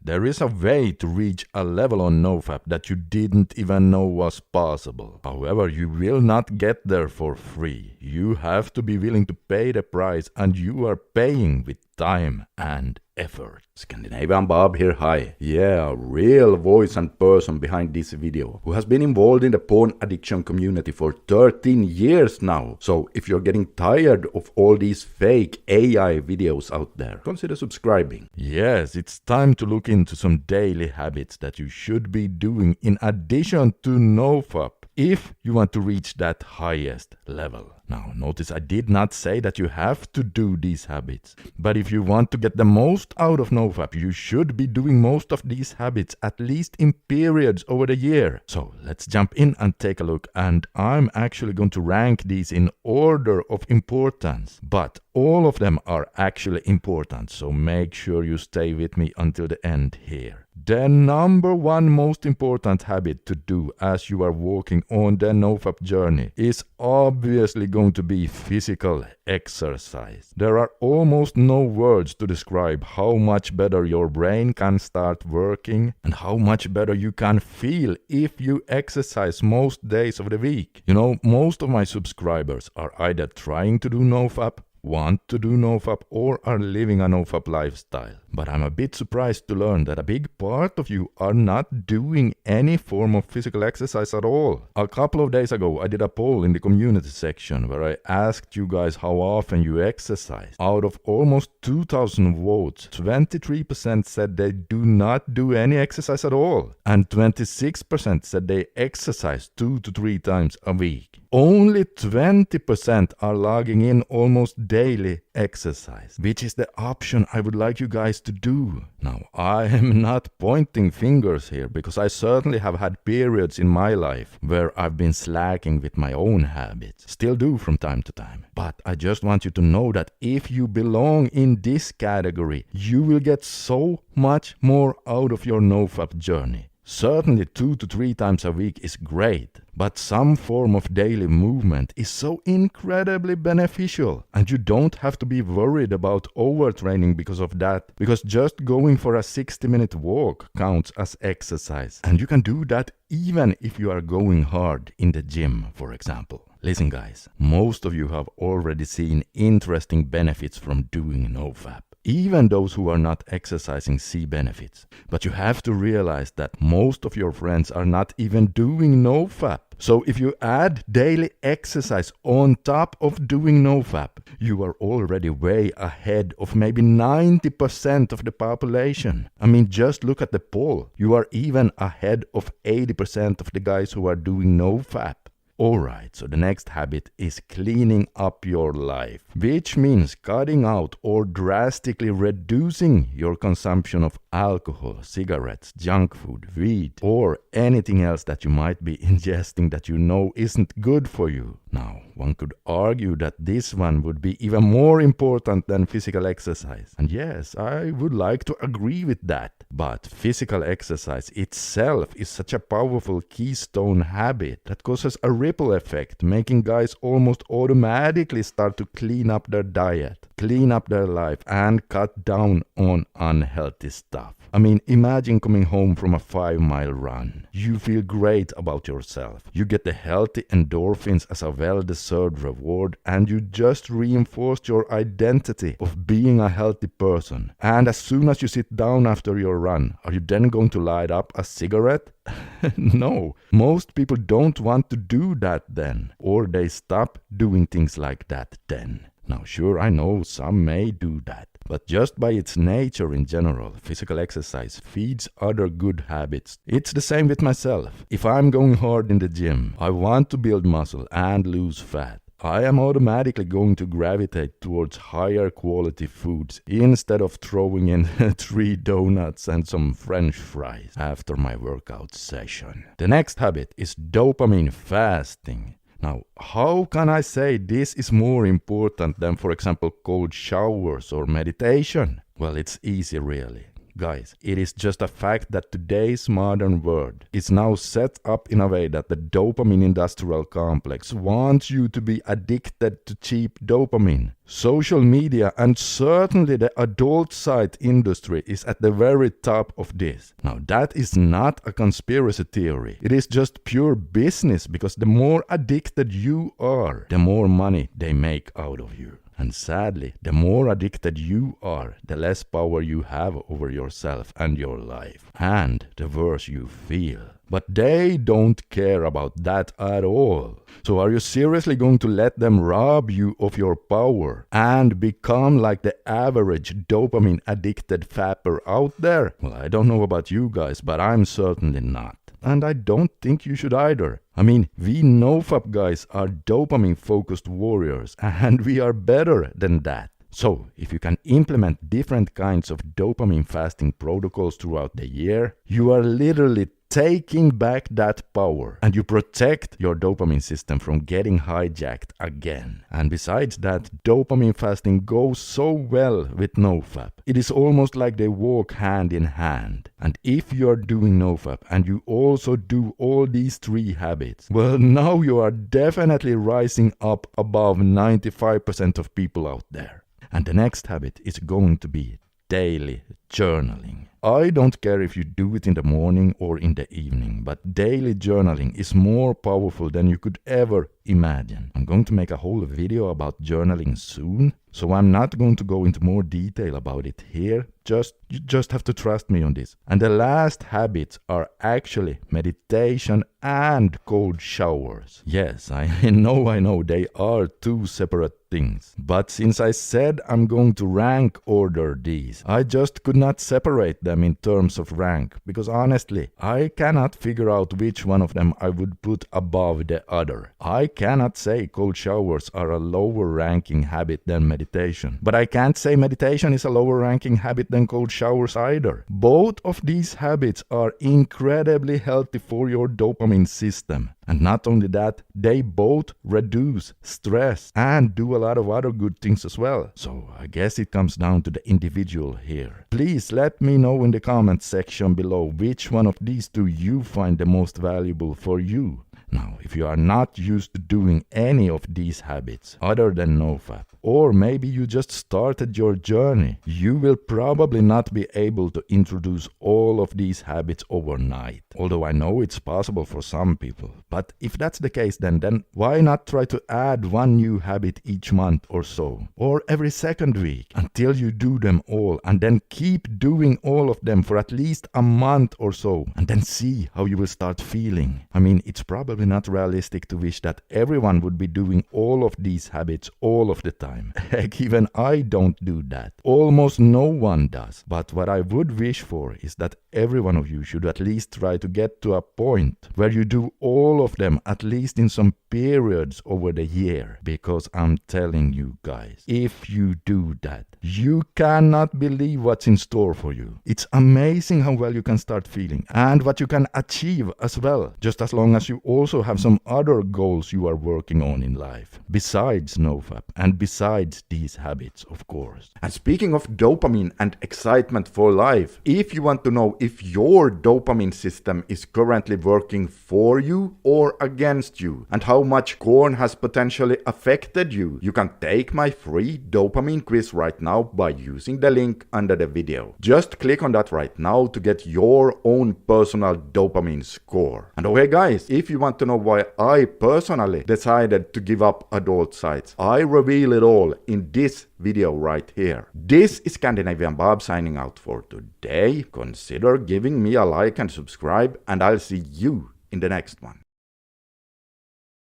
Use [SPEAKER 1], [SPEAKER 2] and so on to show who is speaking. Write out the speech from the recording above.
[SPEAKER 1] There is a way to reach a level on NoFap that you didn't even know was possible. However, you will not get there for free. You have to be willing to pay the price, and you are paying with time and effort. Scandinavian Bob here, hi. Yeah, real voice and person behind this video, who has been involved in the porn addiction community for 13 years now. So if you're getting tired of all these fake AI videos out there, consider subscribing. Yes, it's time to look into some daily habits that you should be doing in addition to NoFap if you want to reach that highest level. Now, notice I did not say that you have to do these habits, but if you want to get the most out of NoFap, you should be doing most of these habits at least in periods over the year. So let's jump in and take a look, and I'm actually going to rank these in order of importance, but all of them are actually important, so make sure you stay with me until the end here. The number one most important habit to do as you are walking on the NoFap journey is obviously going to be physical exercise. There are almost no words to describe how much better your brain can start working and how much better you can feel if you exercise most days of the week. You know, most of my subscribers are either trying to do NoFap, want to do NoFap, or are living a NoFap lifestyle. But I'm a bit surprised to learn that a big part of you are not doing any form of physical exercise at all. A couple of days ago, I did a poll in the community section where I asked you guys how often you exercise. Out of almost 2,000 votes, 23% said they do not do any exercise at all, and 26% said they exercise 2 to 3 times a week. Only 20% are logging in almost daily exercise, which is the option I would like you guys to do. Now, I am not pointing fingers here, because I certainly have had periods in my life where I've been slacking with my own habits. Still do from time to time. But I just want you to know that if you belong in this category, you will get so much more out of your NoFap journey. Certainly 2 to 3 times a week is great, but some form of daily movement is so incredibly beneficial, and you don't have to be worried about overtraining because of that, because just going for a 60-minute walk counts as exercise, and you can do that even if you are going hard in the gym, for example. Listen guys, most of you have already seen interesting benefits from doing NoFap. Even those who are not exercising see benefits. But you have to realize that most of your friends are not even doing NoFap. So if you add daily exercise on top of doing NoFap, you are already way ahead of maybe 90% of the population. I mean, just look at the poll. You are even ahead of 80% of the guys who are doing NoFap. Alright, so the next habit is cleaning up your life, which means cutting out or drastically reducing your consumption of alcohol, cigarettes, junk food, weed, or anything else that you might be ingesting that you know isn't good for you. Now, one could argue that this one would be even more important than physical exercise. And yes, I would like to agree with that. But physical exercise itself is such a powerful keystone habit that causes a ripple effect, making guys almost automatically start to clean up their diet, clean up their life, and cut down on unhealthy stuff. I mean, imagine coming home from a 5-mile run. You feel great about yourself. You get the healthy endorphins as a well-deserved reward, and you just reinforced your identity of being a healthy person. And as soon as you sit down after your run, are you then going to light up a cigarette? No, most people don't want to do that then, or they stop doing things like that then. Now, sure, I know some may do that, but just by its nature in general, physical exercise feeds other good habits. It's the same with myself. If I'm going hard in the gym, I want to build muscle and lose fat. I am automatically going to gravitate towards higher quality foods instead of throwing in 3 donuts and some French fries after my workout session. The next habit is dopamine fasting. Now, how can I say this is more important than, for example, cold showers or meditation? Well, it's easy really. Guys, it is just a fact that today's modern world is now set up in a way that the dopamine industrial complex wants you to be addicted to cheap dopamine. Social media and certainly the adult site industry is at the very top of this. Now that is not a conspiracy theory. It is just pure business, because the more addicted you are, the more money they make out of you. And sadly, the more addicted you are, the less power you have over yourself and your life. And the worse you feel. But they don't care about that at all. So are you seriously going to let them rob you of your power and become like the average dopamine addicted fapper out there? Well, I don't know about you guys, but I'm certainly not. And I don't think you should either. I mean, we NoFap guys are dopamine focused warriors, and we are better than that. So, if you can implement different kinds of dopamine fasting protocols throughout the year, you are literally taking back that power, and you protect your dopamine system from getting hijacked again. And besides that, dopamine fasting goes so well with NoFap. It is almost like they walk hand in hand. And if you are doing NoFap and you also do all these 3 habits, well, now you are definitely rising up above 95% of people out there. And the next habit is going to be daily journaling. I don't care if you do it in the morning or in the evening, but daily journaling is more powerful than you could ever imagine. I'm going to make a whole video about journaling soon, so I'm not going to go into more detail about it here. You just have to trust me on this. And the last habits are actually meditation and cold showers. Yes, I know they are 2 separate things. But since I said I'm going to rank order these, I just could not separate them in terms of rank, because honestly, I cannot figure out which one of them I would put above the other. I cannot say cold showers are a lower ranking habit than meditation, but I can't say meditation is a lower ranking habit than cold showers either. Both of these habits are incredibly healthy for your dopamine system. And not only that, they both reduce stress and do a lot of other good things as well. So I guess it comes down to the individual here. Please let me know in the comments section below which one of these 2 you find the most valuable for you. Now, if you are not used to doing any of these habits other than NoFap, or maybe you just started your journey, you will probably not be able to introduce all of these habits overnight. Although I know it's possible for some people. But if that's the case, then why not try to add 1 new habit each month or so, or every 2nd week, until you do them all, and then keep doing all of them for at least a month or so, and then see how you will start feeling. I mean, it's probably not realistic to wish that everyone would be doing all of these habits all of the time. Heck, even I don't do that. Almost no one does. But what I would wish for is that every one of you should at least try to get to a point where you do all of them at least in some periods over the year. Because I'm telling you guys, if you do that, you cannot believe what's in store for you. It's amazing how well you can start feeling and what you can achieve as well, just as long as you also have some other goals you are working on in life, besides NoFap and besides these habits, of course.
[SPEAKER 2] And speaking of dopamine and excitement for life, if you want to know if your dopamine system is currently working for you or against you, and how much corn has potentially affected you, you can take my free dopamine quiz right now by using the link under the video. Just click on that right now to get your own personal dopamine score. And okay guys, if you want to know why I personally decided to give up adult sites, I reveal it all in this video right here. This is Scandinavian Bob signing out for today. Consider giving me a like and subscribe, and I'll see you in the next one.